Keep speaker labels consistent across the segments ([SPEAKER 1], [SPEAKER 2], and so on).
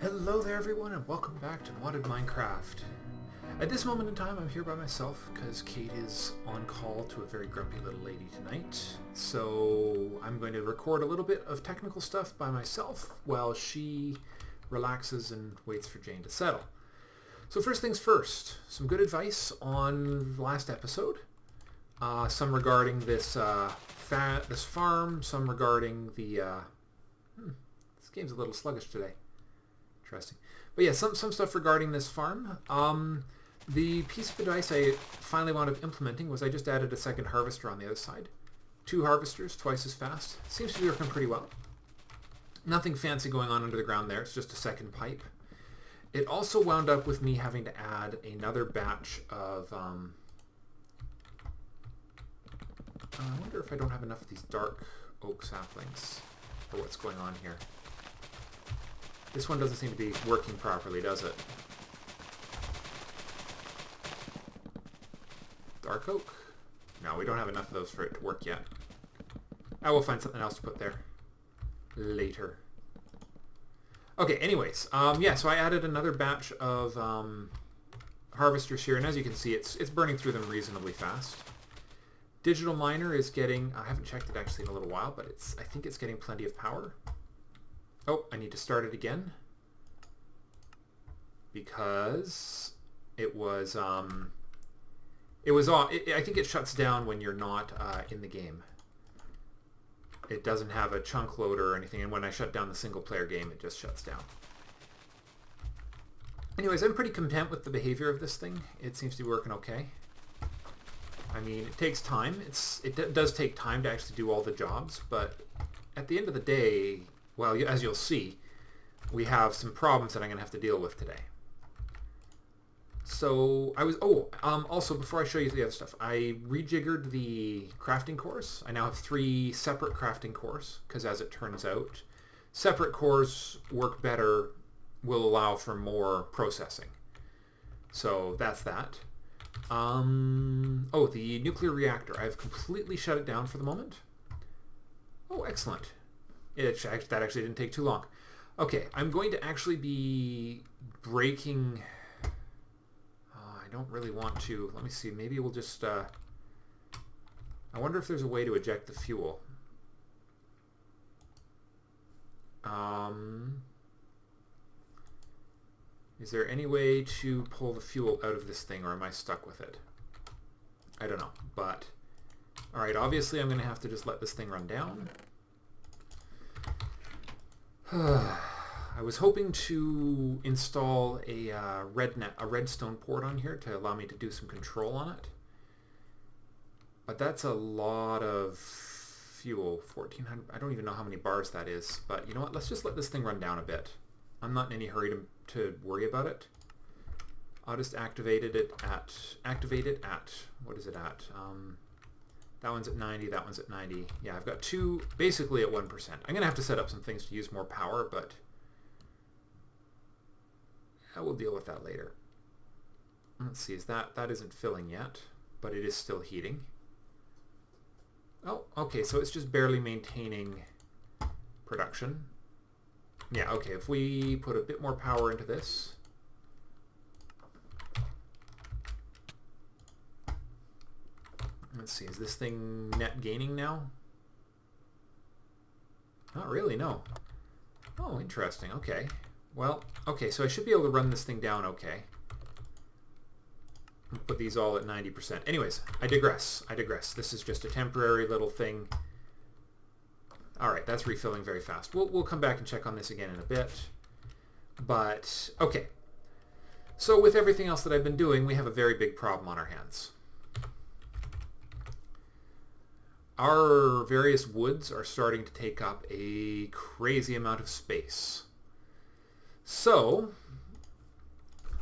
[SPEAKER 1] Hello there everyone and welcome back to Modded Minecraft. At this moment in time I'm here by myself because Kate is on call to a very grumpy little lady tonight. So I'm going to record a little bit of technical stuff by myself while she relaxes and waits for Jane to settle. So first things first, some good advice on the last episode. Some regarding this farm, some regarding the... this game's a little sluggish today. Interesting. But yeah, some stuff regarding this farm. The piece of advice I finally wound up implementing was I just added a second harvester on the other side. 2 harvesters, twice as fast. Seems to be working pretty well. Nothing fancy going on under the ground there, it's just a second pipe. It also wound up with me having to add another batch of... I wonder if I don't have enough of these dark oak saplings for what's going on here. This one doesn't seem to be working properly, does it? Dark oak? No, we don't have enough of those for it to work yet. I will find something else to put there later. Okay, anyways, yeah, so I added another batch of harvesters here, and as you can see, it's burning through them reasonably fast. Digital miner is getting, I haven't checked it actually in a little while, but I think it's getting plenty of power. Oh, I need to start it again because it was on. I think it shuts down when you're not in the game. It doesn't have a chunk loader or anything, and when I shut down the single player game, it just shuts down. Anyways, I'm pretty content with the behavior of this thing. It seems to be working okay. I mean, it takes time. It does take time to actually do all the jobs, but at the end of the day, well, as you'll see, we have some problems that I'm going to have to deal with today. So I was, also before I show you the other stuff, I rejiggered the crafting cores. I now have 3 separate crafting cores, because as it turns out, separate cores work better, will allow for more processing. So that's that. The nuclear reactor. I've completely shut it down for the moment. Oh, excellent. That actually didn't take too long. Okay, I'm going to actually be breaking... I don't really want to... Let me see, maybe we'll just... I wonder if there's a way to eject the fuel. Is there any way to pull the fuel out of this thing, or am I stuck with it? I don't know, but... Alright, obviously I'm going to have to just let this thing run down. I was hoping to install a redstone port on here to allow me to do some control on it. But that's a lot of fuel, 1400. I don't even know how many bars that is. But you know what? Let's just let this thing run down a bit. I'm not in any hurry to worry about it. I'll just activate it at, what is it at? That one's at 90, that one's at 90. Yeah, I've got 2 basically at 1%. I'm going to have to set up some things to use more power, but I will deal with that later. Let's see, that isn't filling yet, but it is still heating. Oh, okay, so it's just barely maintaining production. Yeah, okay, if we put a bit more power into this. Let's see, is this thing net gaining now? Not really, no. Oh, interesting, okay. Well, okay, so I should be able to run this thing down okay. I'll put these all at 90%. Anyways, I digress. This is just a temporary little thing. Alright, that's refilling very fast. We'll come back and check on this again in a bit. But, okay. So with everything else that I've been doing, we have a very big problem on our hands. Our various woods are starting to take up a crazy amount of space. So,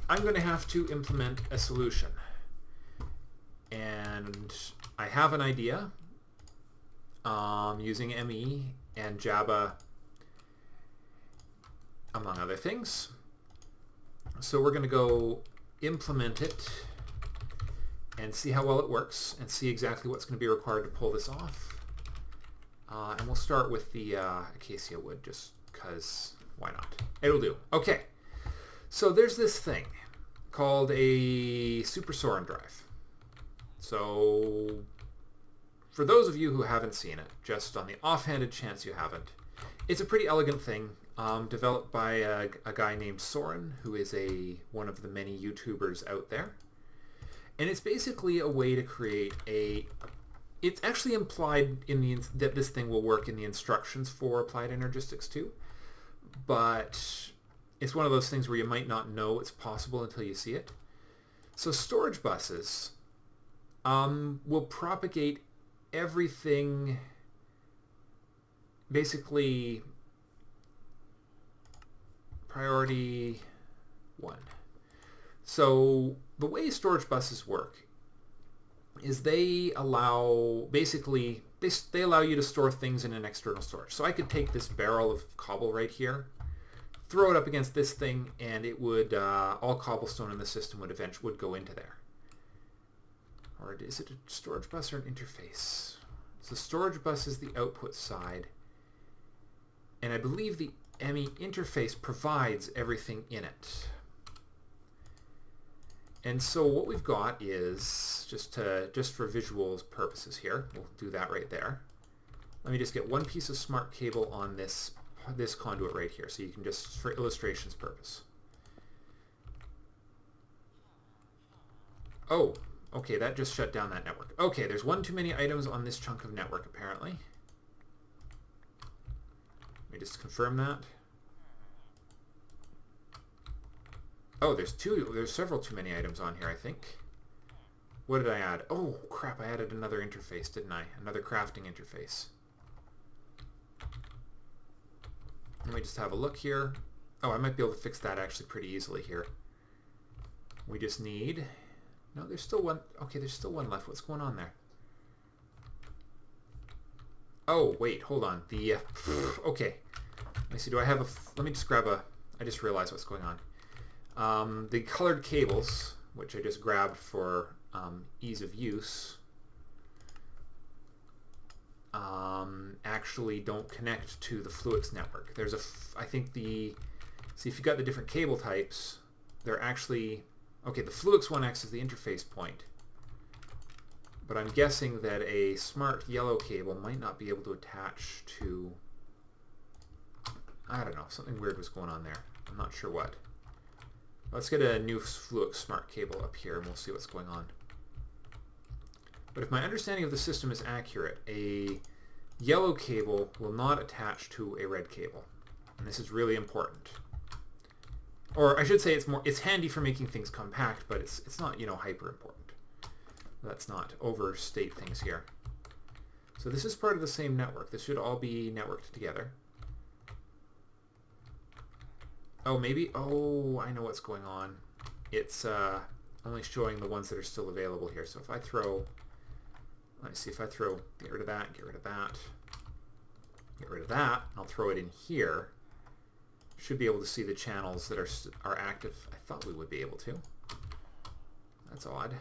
[SPEAKER 1] I'm going to have to implement a solution. And I have an idea using ME and Java, among other things. So we're going to go implement it and see how well it works and see exactly what's going to be required to pull this off. And we'll start with the acacia wood just because why not? It'll do. Okay, So there's this thing called a Super Soren drive. So for those of you who haven't seen it, just on the offhanded chance you haven't, it's a pretty elegant thing developed by a guy named Soren, who is one of the many YouTubers out there. And it's basically a way to create it's actually implied that this thing will work in the instructions for Applied Energistics 2, but it's one of those things where you might not know it's possible until you see it. So storage buses will propagate everything, basically priority 1. So the way storage buses work is they allow, basically, they allow you to store things in an external storage. So I could take this barrel of cobble right here, throw it up against this thing, and it would, all cobblestone in the system would go into there. Or is it a storage bus or an interface? So storage bus is the output side, and I believe the ME interface provides everything in it. And so what we've got is, just for visuals purposes here, we'll do that right there. Let me just get one piece of smart cable on this conduit right here, so you can just, for illustration's purpose. Oh, okay, that just shut down that network. Okay, there's one too many items on this chunk of network, apparently. Let me just confirm that. Oh, there's several too many items on here, I think. What did I add? Oh, crap, I added another interface, didn't I? Another crafting interface. Let me just have a look here. Oh, I might be able to fix that actually pretty easily here. We just need... No, there's still one. Okay, there's still one left. What's going on there? Oh, wait, hold on. Okay. Let me see, do I have a... Let me just grab a... I just realized what's going on. The colored cables, which I just grabbed for ease of use, actually don't connect to the Fluix network. There's I think see if you've got the different cable types, they're actually, okay, the Fluix one acts as the interface point, but I'm guessing that a smart yellow cable might not be able to attach to, I don't know, something weird was going on there. I'm not sure what. Let's get a new Fluix smart cable up here and we'll see what's going on. But if my understanding of the system is accurate, a yellow cable will not attach to a red cable. And this is really important. Or I should say it's handy for making things compact, but it's not, you know, hyper important. Let's not overstate things here. So this is part of the same network. This should all be networked together. Oh, maybe? Oh, I know what's going on. It's only showing the ones that are still available here. So if I throw... Let's see, if I throw... Get rid of that, get rid of that. Get rid of that. I'll throw it in here. Should be able to see the channels that are active. I thought we would be able to. That's odd.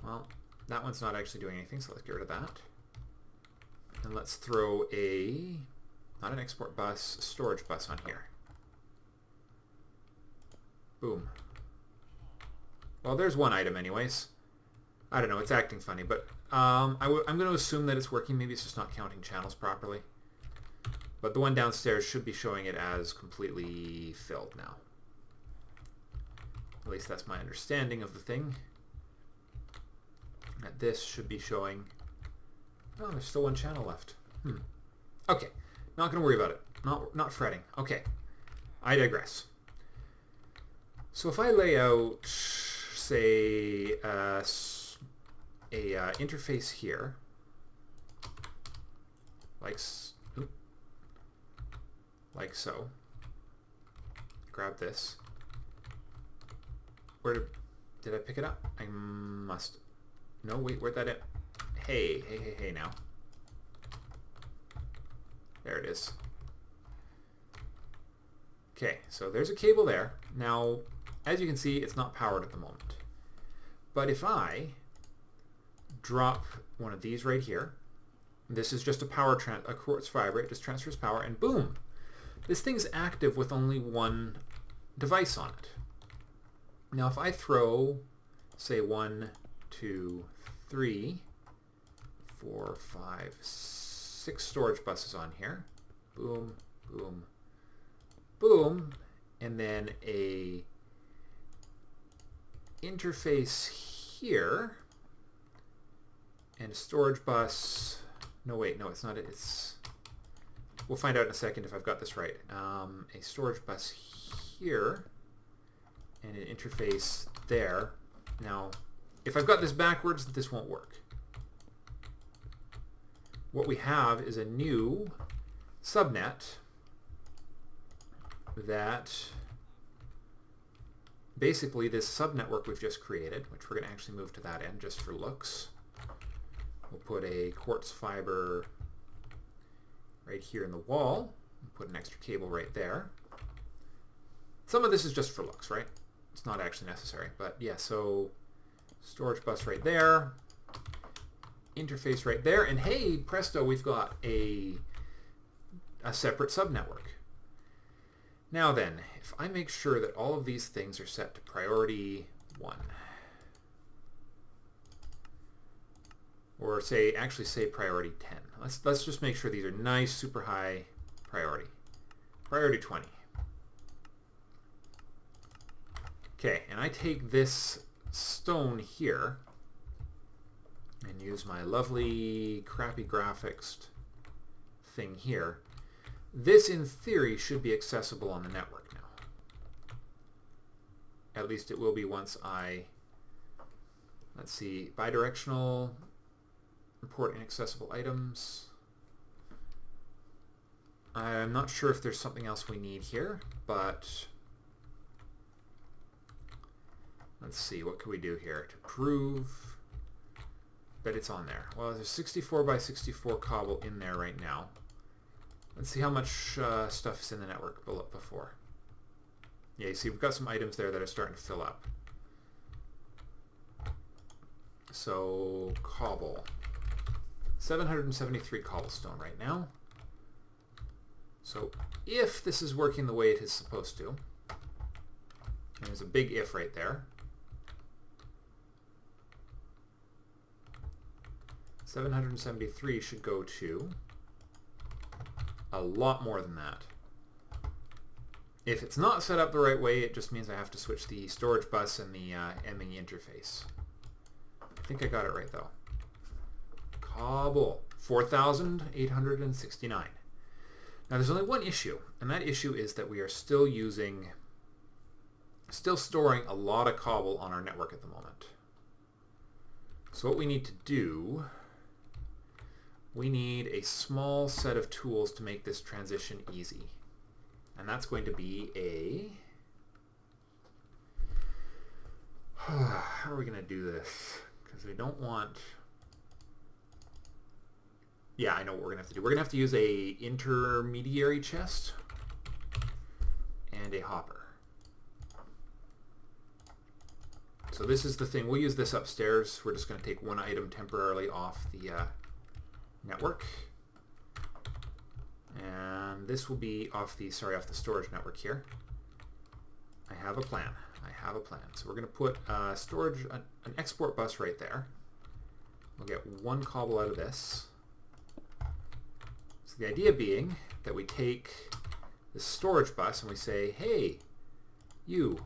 [SPEAKER 1] Well, that one's not actually doing anything, so let's get rid of that. And let's throw a... Not an export bus, a storage bus on here. Boom. Well, there's one item anyways. I don't know, it's acting funny, but I'm going to assume that it's working. Maybe it's just not counting channels properly. But the one downstairs should be showing it as completely filled now. At least that's my understanding of the thing. That this should be showing... Oh, there's still one channel left. Okay. Not going to worry about it. Not fretting. Okay. I digress. So if I lay out, say, a interface here, like so. Grab this. Where did I pick it up? I must. No, wait, where'd that? Hey now. There it is. Okay, so there's a cable there. Now, as you can see, it's not powered at the moment. But if I drop one of these right here, this is just a quartz fiber, it just transfers power, and boom! this thing's active with only one device on it. Now if I throw, say 1, 2, 3, 4, 5, 6 storage buses on here, boom, boom, boom, and then a interface here, and a storage bus. No, wait, no, it's not. We'll find out in a second if I've got this right. A storage bus here, and an interface there. Now, if I've got this backwards, this won't work. What we have is a new subnet that basically this subnetwork we've just created, which we're going to actually move to that end just for looks. We'll put a quartz fiber right here in the wall. Put an extra cable right there. Some of this is just for looks, right? It's not actually necessary, but yeah, so storage bus right there, interface right there, and hey, presto, we've got a separate subnetwork. Now then, if I make sure that all of these things are set to priority 1, or actually say priority 10. Let's just make sure these are nice, super high priority. Priority 20. Okay, and I take this stone here and use my lovely crappy graphics thing here. This, in theory, should be accessible on the network now. At least it will be once I, let's see, bidirectional, report inaccessible items. I'm not sure if there's something else we need here, but let's see, what can we do here to prove that it's on there? Well, there's 64 by 64 cobble in there right now. Let's see how much stuff is in the network before. Yeah, you see we've got some items there that are starting to fill up. So, cobble. 773 cobblestone right now. So, if this is working the way it is supposed to, and there's a big if right there, 773 should go to a lot more than that. If it's not set up the right way, it just means I have to switch the storage bus and the ME interface. I think I got it right though. Cobble, 4,869. Now there's only one issue, and that issue is that we are still storing a lot of cobble on our network at the moment. So what we need to do, we need a small set of tools to make this transition easy. And that's going to be a... How are we going to do this? Because we don't want... Yeah, I know what we're going to have to do. We're going to have to use a intermediary chest and a hopper. So this is the thing. We'll use this upstairs. We're just going to take one item temporarily off the network. And this will be off the storage network here. I have a plan. So we're going to put an export bus right there. We'll get one cobble out of this. So the idea being that we take the storage bus and we say, hey, you,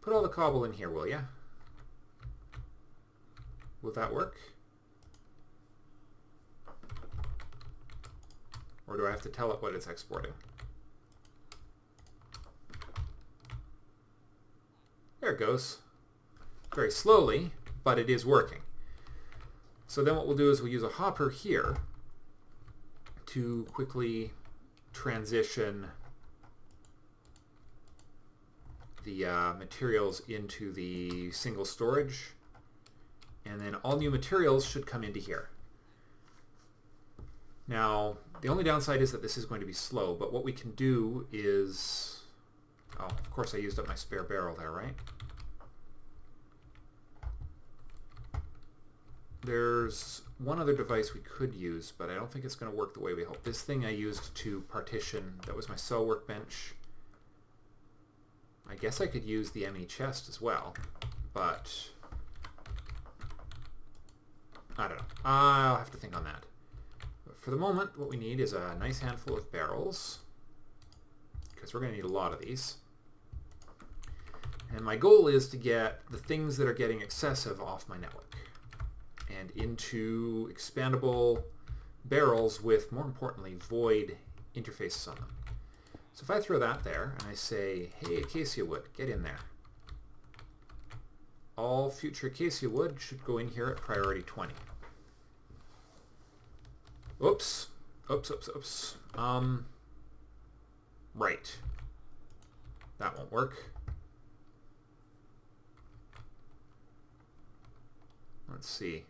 [SPEAKER 1] put all the cobble in here, will ya? Will that work? Or do I have to tell it what it's exporting? There it goes. Very slowly, but it is working. So then what we'll do is we'll use a hopper here to quickly transition the materials into the single storage. And then all new materials should come into here. Now, the only downside is that this is going to be slow, but what we can do is... Oh, of course I used up my spare barrel there, right? There's one other device we could use, but I don't think it's going to work the way we hope. This thing I used to partition, that was my cell workbench. I guess I could use the ME chest as well, but I don't know. I'll have to think on that. But for the moment, what we need is a nice handful of barrels, because we're going to need a lot of these. And my goal is to get the things that are getting excessive off my network and into expandable barrels with, more importantly, void interfaces on them. So if I throw that there and I say, hey, acacia wood, get in there. All future acacia wood should go in here at priority 20. Oops. Oops. Right. That won't work. Let's see.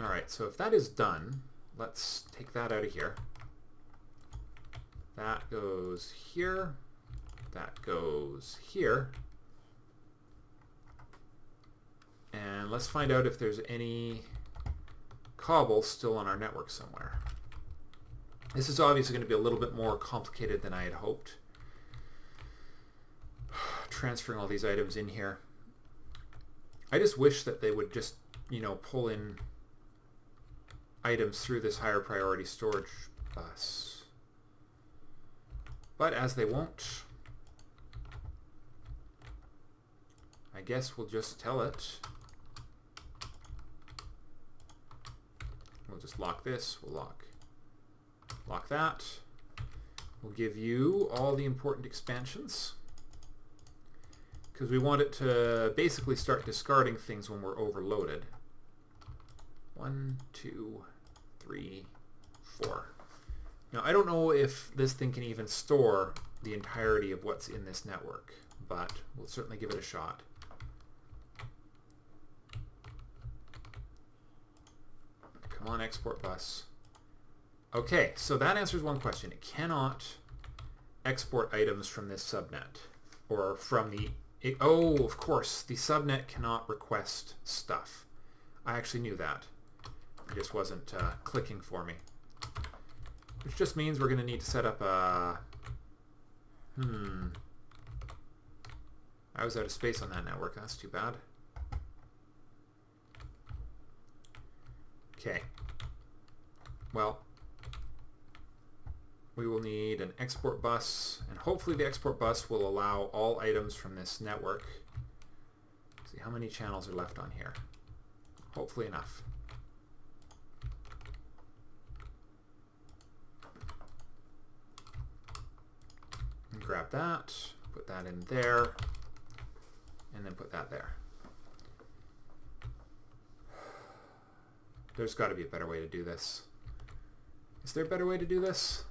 [SPEAKER 1] Alright, so if that is done, let's take that out of here. That goes here. That goes here. And let's find out if there's any cobble still on our network somewhere. This is obviously going to be a little bit more complicated than I had hoped. Transferring all these items in here. I just wish that they would just, pull in items through this higher priority storage bus. But as they won't, I guess we'll just tell it. We'll just lock this. We'll lock that. We'll give you all the important expansions, because we want it to basically start discarding things when we're overloaded. 1, 2, 3, 4. Now, I don't know if this thing can even store the entirety of what's in this network, but we'll certainly give it a shot. Come on, export bus. Okay, so that answers one question. It cannot export items from this subnet, or from the... oh, of course, the subnet cannot request stuff. I actually knew that. It just wasn't clicking for me. Which just means we're going to need to set up a... I was out of space on that network. That's too bad. Okay. Well, we will need an export bus, and hopefully the export bus will allow all items from this network. See how many channels are left on here. Hopefully enough. And grab that, put that in there, and then put that there. There's got to be a better way to do this. Is there a better way to do this?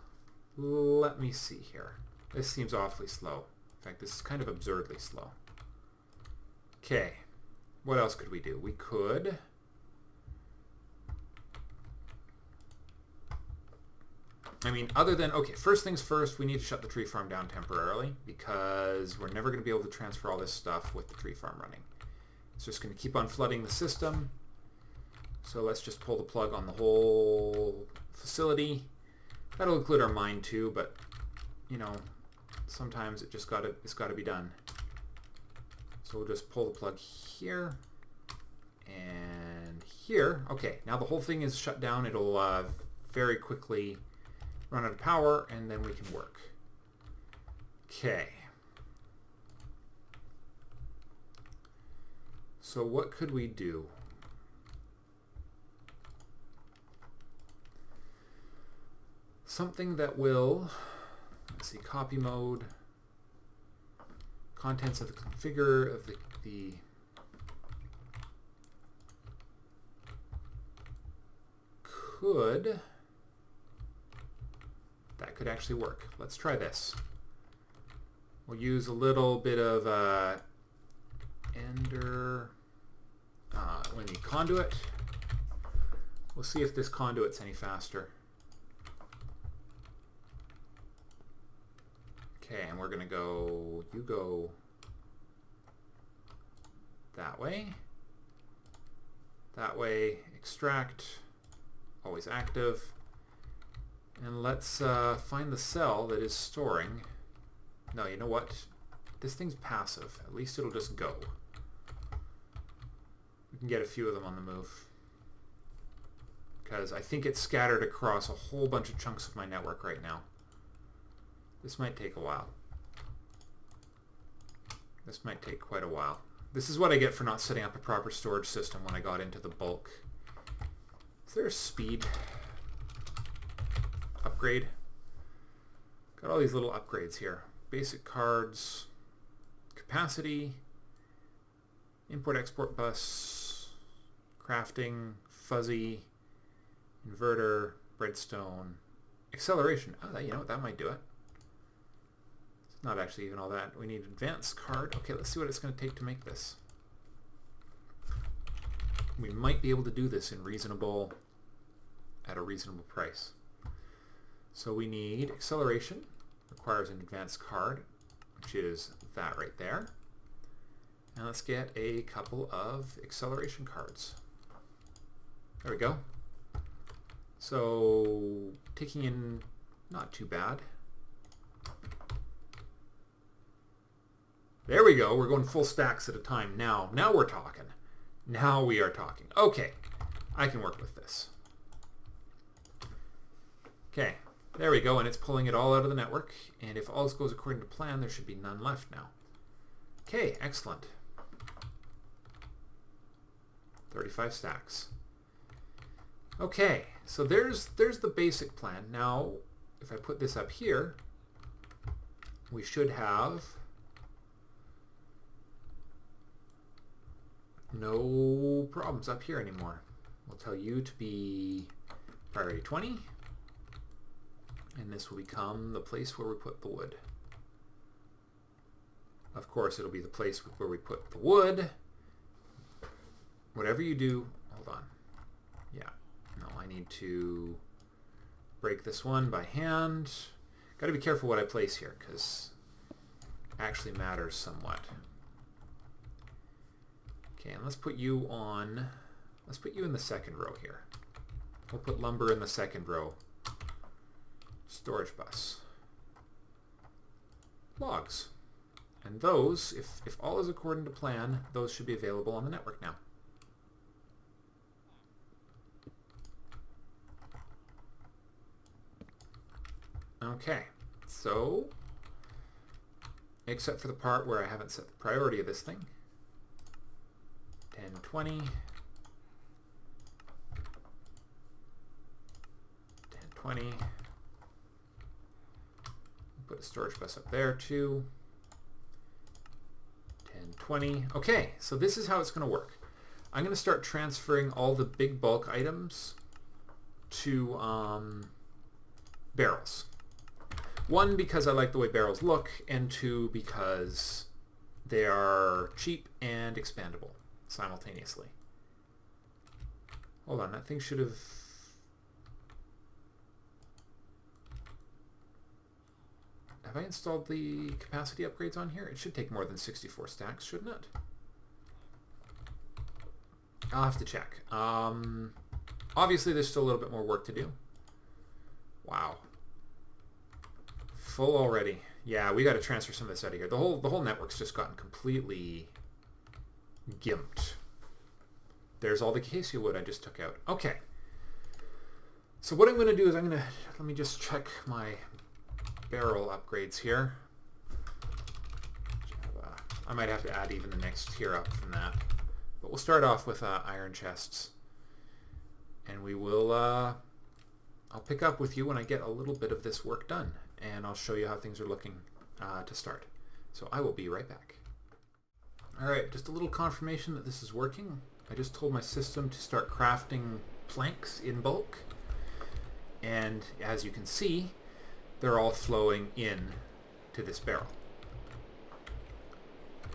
[SPEAKER 1] Let me see here. This seems awfully slow. In fact, this is kind of absurdly slow. Okay. What else could we do? We could... other than... Okay, first things first, we need to shut the tree farm down temporarily, because we're never going to be able to transfer all this stuff with the tree farm running. It's just going to keep on flooding the system. So let's just pull the plug on the whole facility. That'll include our mine too, but sometimes it's got to be done. So we'll just pull the plug here and here. Okay, now the whole thing is shut down. It'll very quickly run out of power, and then we can work. Okay. So what could we do? Something that will, let's see, copy mode, contents of the configure of the that could actually work. Let's try this. We'll use a little bit of we need conduit. We'll see if this conduit's any faster. Okay, and we're going to go, you go that way. that way. Extract, always active. And let's find the cell that is storing. No, you know what? This thing's passive. At least it'll just go. We can get a few of them on the move. Because I think it's scattered across a whole bunch of chunks of my network right now. This might take a while. This might take quite a while. This is what I get for not setting up a proper storage system when I got into the bulk. Is there a speed upgrade? Got all these little upgrades here. Basic cards, capacity, import-export bus, crafting, fuzzy, inverter, redstone, acceleration. Oh, you know what? That might do it. It's not actually even all that. We need advanced card. Okay, let's see what it's going to take to make this. We might be able to do this at a reasonable price. So we need acceleration. Requires an advanced card, which is that right there. And let's get a couple of acceleration cards. There we go. So taking in not too bad. There we go. We're going full stacks at a time. Now we're talking. Now we are talking. Okay, I can work with this. Okay, there we go, and it's pulling it all out of the network. And if all goes according to plan, there should be none left now. Okay, excellent. 35 stacks. Okay, so there's the basic plan. Now, if I put this up here, we should have no problems up here anymore. We'll tell you to be priority 20, and this will become the place where we put the wood. Of course, it'll be the place where we put the wood. Whatever you do, hold on. Yeah, no, I need to break this one by hand. Got to be careful what I place here, because it actually matters somewhat. Okay, and let's put you in the second row here. We'll put lumber in the second row. Storage bus. Logs. And those, if all is according to plan, those should be available on the network now. Okay, so, except for the part where I haven't set the priority of this thing. 10, 20. 10, 20. Put a storage bus up there too. 10, 20. Okay, so this is how it's going to work. I'm going to start transferring all the big bulk items to barrels. One, because I like the way barrels look, and two, because they are cheap and expandable simultaneously. Hold on, that thing should have... Have I installed the capacity upgrades on here? It should take more than 64 stacks, shouldn't it? I'll have to check. Obviously, there's still a little bit more work to do. Wow. Full already. Yeah, we got to transfer some of this out of here. The whole network's just gotten completely gimped. There's all the acacia wood I just took out. Okay. So what I'm going to do is let me just check my barrel upgrades here. I might have to add even the next tier up from that. But we'll start off with iron chests. And we will, I'll pick up with you when I get a little bit of this work done. And I'll show you how things are looking to start. So I will be right back. Alright, just a little confirmation that this is working. I just told my system to start crafting planks in bulk. And as you can see, they're all flowing in to this barrel.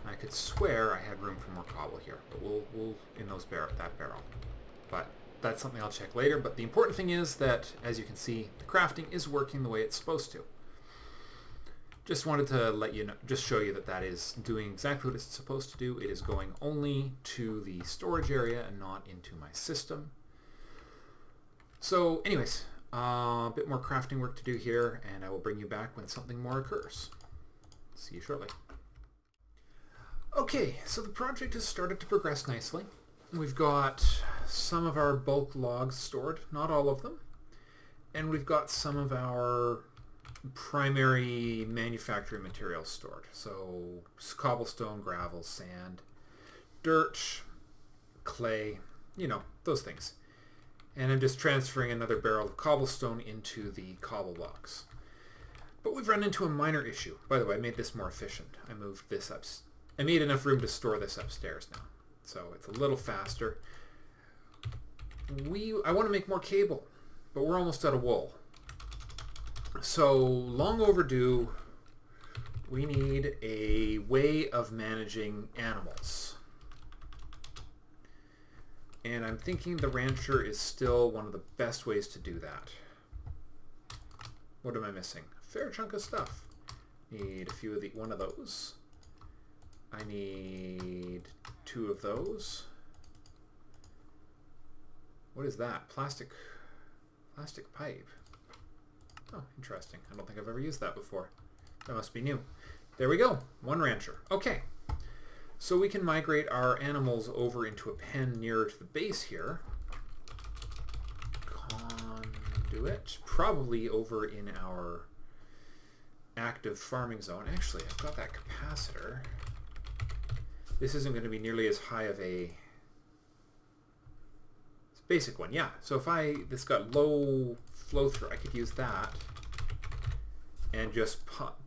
[SPEAKER 1] I could swear I had room for more cobble here, but we'll in that barrel. But that's something I'll check later. But the important thing is that, as you can see, the crafting is working the way it's supposed to. just wanted to let you know, just show you that that is doing exactly what it's supposed to do. It is going only to the storage area and not into my system. So anyways, a bit more crafting work to do here, and I will bring you back when something more occurs. See you shortly. Okay, so the project has started to progress nicely. We've got some of our bulk logs stored, not all of them, and we've got some of our primary manufacturing materials stored. So cobblestone, gravel, sand, dirt, clay, you know, those things. And I'm just transferring another barrel of cobblestone into the cobble blocks. But we've run into a minor issue. By the way, I made this more efficient. I moved this up. I made enough room to store this upstairs now, so it's a little faster. I want to make more cable, but we're almost out of wool. So, long overdue, we need a way of managing animals. And I'm thinking the rancher is still one of the best ways to do that. What am I missing? A fair chunk of stuff. Need a few of one of those. I need 2 of those. What is that? Plastic pipe. Oh, interesting. I don't think I've ever used that before. That must be new. There we go. 1 rancher. Okay. So we can migrate our animals over into a pen nearer to the base here. Conduit. Probably over in our active farming zone. Actually, I've got that capacitor. This isn't going to be nearly as high of a basic one. Yeah, so if this got low flow through, I could use that and just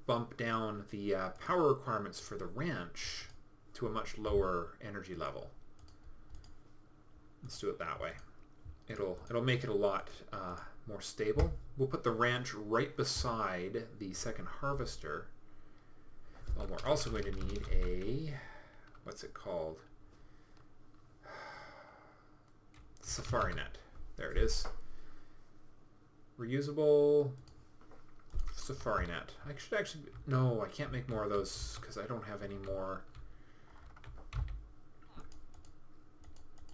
[SPEAKER 1] bump down the power requirements for the ranch to a much lower energy level. Let's do it that way. It'll make it a lot more stable. We'll put the ranch right beside the second harvester. Well, we're also going to need a, what's it called? Safari net. There it is. Reusable safari net. I should actually... No, I can't make more of those because I don't have any more.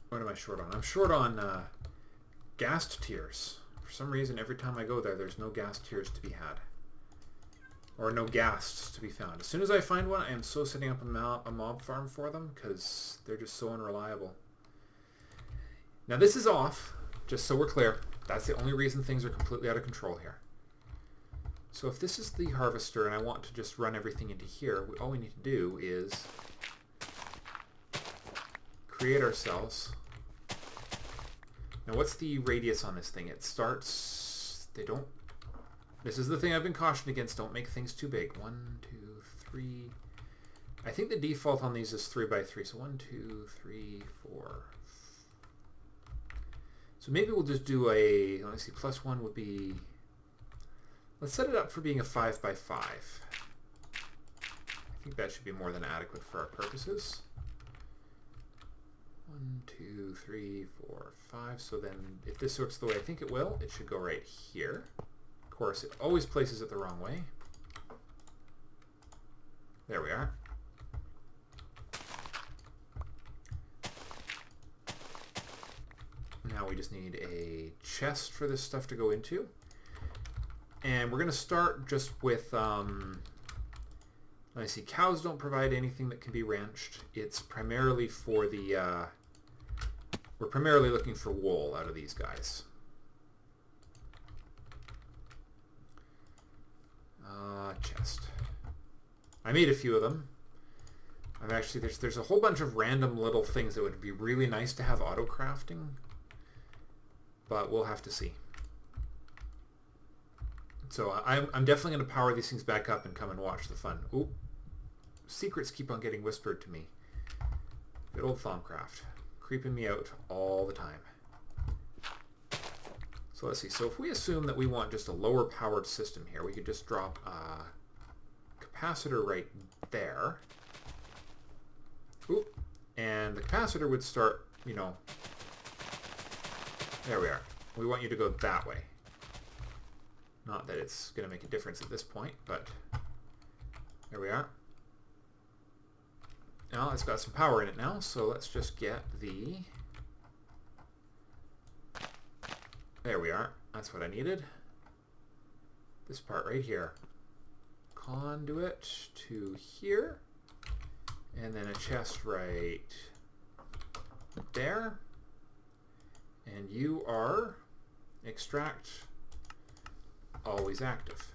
[SPEAKER 1] What am I short on? I'm short on ghast tears. For some reason, every time I go there, there's no ghast tears to be had. Or no ghasts to be found. As soon as I find one, I am so setting up a mob farm for them because they're just so unreliable. Now this is off, just so we're clear. That's the only reason things are completely out of control here. So if this is the harvester and I want to just run everything into here, all we need to do is create ourselves. Now what's the radius on this thing? It starts... This is the thing I've been cautioned against. Don't make things too big. 1, 2, 3... I think the default on these is 3 by 3. So 1, 2, 3, 4... So maybe we'll just do a, let me see, +1 would be, let's set it up for being a 5 by 5. I think that should be more than adequate for our purposes. 1, 2, 3, 4, 5. So then if this works the way I think it will, it should go right here. Of course, it always places it the wrong way. There we are. Now we just need a chest for this stuff to go into. And we're going to start just with, let me see, cows don't provide anything that can be ranched. It's primarily for the, we're primarily looking for wool out of these guys. Chest. I made a few of them. I've actually, there's a whole bunch of random little things that would be really nice to have auto crafting. But we'll have to see. So I'm definitely going to power these things back up and come and watch the fun. Ooh, secrets keep on getting whispered to me. Good old Thaumcraft, creeping me out all the time. So let's see. So if we assume that we want just a lower powered system here, we could just drop a capacitor right there. Ooh, and the capacitor would start, you know... There we are. We want you to go that way. Not that it's going to make a difference at this point, but There we are. Now it's got some power in it now, so let's just get the... There we are. That's what I needed. This part right here. Conduit to here. And then a chest right there. And you are extract always active.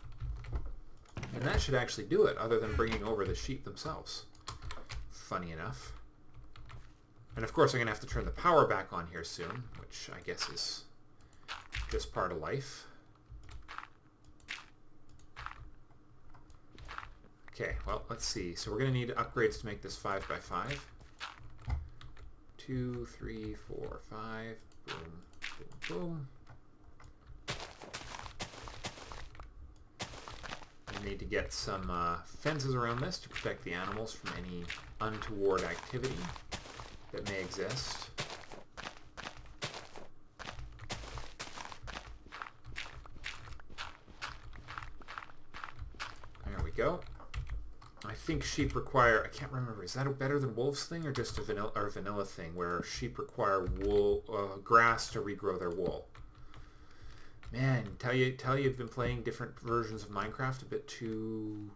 [SPEAKER 1] And that should actually do it, other than bringing over the sheep themselves. Funny enough. And of course I'm going to have to turn the power back on here soon, which I guess is just part of life. Okay, well, let's see. So we're going to need upgrades to make this 5x5. 2, 3, 4, 5. Boom, boom, boom. We need to get some fences around this to protect the animals from any untoward activity that may exist. There we go. I think sheep require, I can't remember, is that a better than wolves thing or just a vanilla thing where sheep require wool, grass to regrow their wool? Man, tell you've been playing different versions of Minecraft a bit too,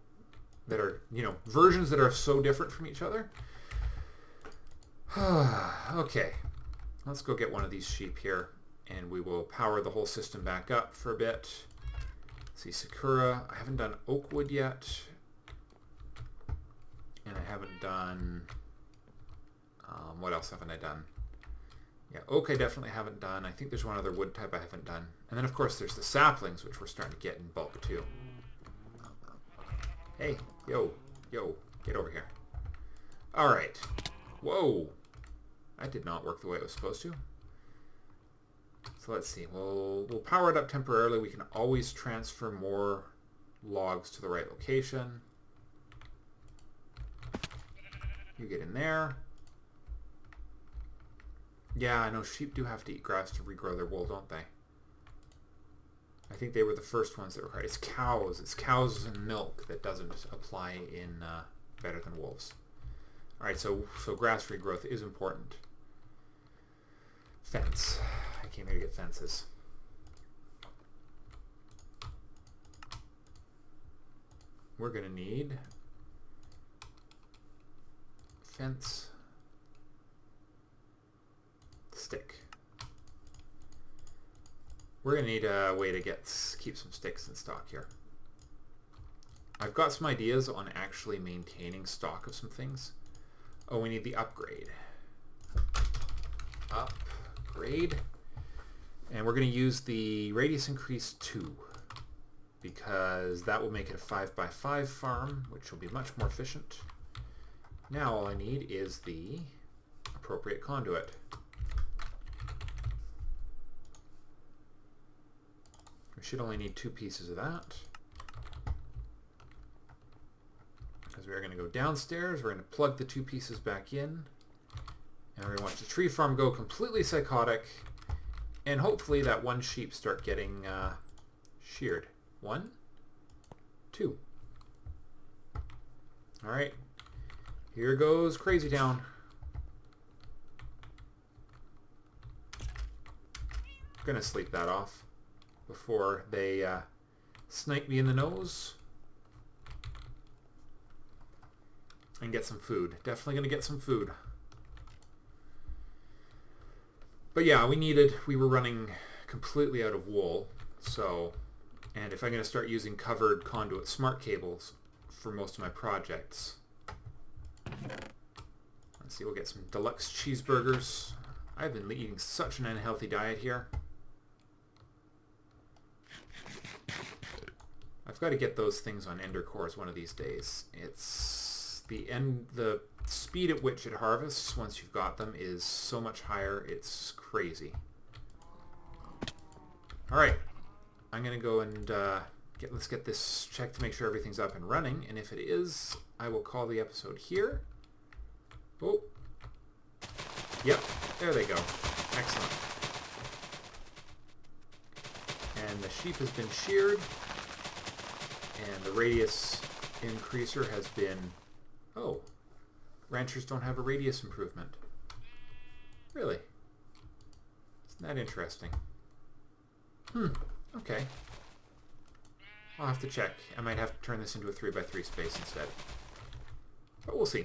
[SPEAKER 1] that are, you know, versions that are so different from each other. Okay, let's go get one of these sheep here and we will power the whole system back up for a bit. Let's see, Sakura, I haven't done Oakwood yet. And I haven't done, what else haven't I done? Yeah, oak I definitely haven't done. I think there's one other wood type I haven't done. And then of course there's the saplings, which we're starting to get in bulk too. Hey, yo, get over here. Alright. Whoa. That did not work the way it was supposed to. So let's see. We'll power it up temporarily. We can always transfer more logs to the right location. You get in there. Yeah, I know sheep do have to eat grass to regrow their wool, don't they? I think they were the first ones that were right. It's cows and milk that doesn't apply in better than wolves. Alright, so grass regrowth is important. Fence. I came here to get fences. We're going to need fence, stick. We're going to need a way to keep some sticks in stock here. I've got some ideas on actually maintaining stock of some things. Oh, we need the upgrade. Upgrade. And we're going to use the radius increase 2 because that will make it a 5x5 farm, which will be much more efficient. Now all I need is the appropriate conduit. We should only need 2 pieces of that. Because we're going to go downstairs, we're going to plug the 2 pieces back in, and we're going to watch the tree farm go completely psychotic, and hopefully that one sheep start getting sheared. 1, 2. Alright. Here goes Crazy Town. Gonna sleep that off before they snipe me in the nose. And get some food. Definitely gonna get some food. But yeah, we were running completely out of wool, so, and if I'm gonna start using covered conduit smart cables for most of my projects, let's see, we'll get some deluxe cheeseburgers. I've been eating such an unhealthy diet here. I've got to get those things on ender cores one of these days. It's the speed at which it harvests once you've got them is so much higher, it's crazy. Alright, I'm gonna go and let's get this checked to make sure everything's up and running, and if it is, I will call the episode here. Oh. Yep, there they go. Excellent. And the sheep has been sheared, and the radius increaser has been... Oh, ranchers don't have a radius improvement. Really? Isn't that interesting? Okay. I'll have to check. I might have to turn this into a 3x3 space instead. But we'll see.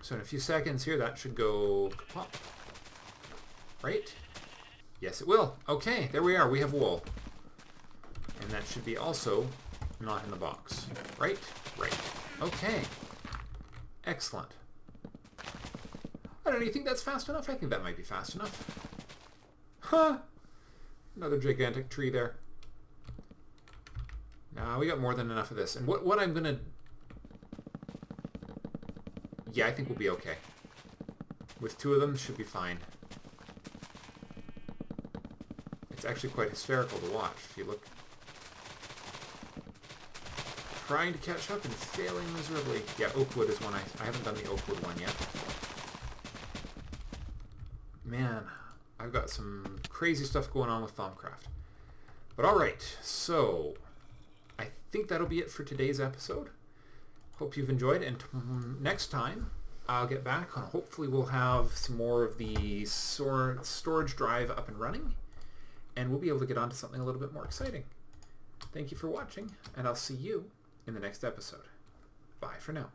[SPEAKER 1] So in a few seconds here, that should go pop. Right? Yes, it will. Okay, there we are. We have wool. And that should be also not in the box. Right? Right. Okay. Excellent. I don't know, you think that's fast enough? I think that might be fast enough. Huh! Another gigantic tree there. Nah, we got more than enough of this. And what I'm gonna... Yeah, I think we'll be okay. With 2 of them, should be fine. It's actually quite hysterical to watch. If you look... Trying to catch up and failing miserably. Yeah, Oakwood is one I haven't done the Oakwood one yet. Man, I've got some crazy stuff going on with Thaumcraft. But alright, so I think that'll be it for today's episode. Hope you've enjoyed, and next time I'll get back on. Hopefully we'll have some more of the storage drive up and running, and we'll be able to get on to something a little bit more exciting. Thank you for watching, and I'll see you in the next episode. Bye for now.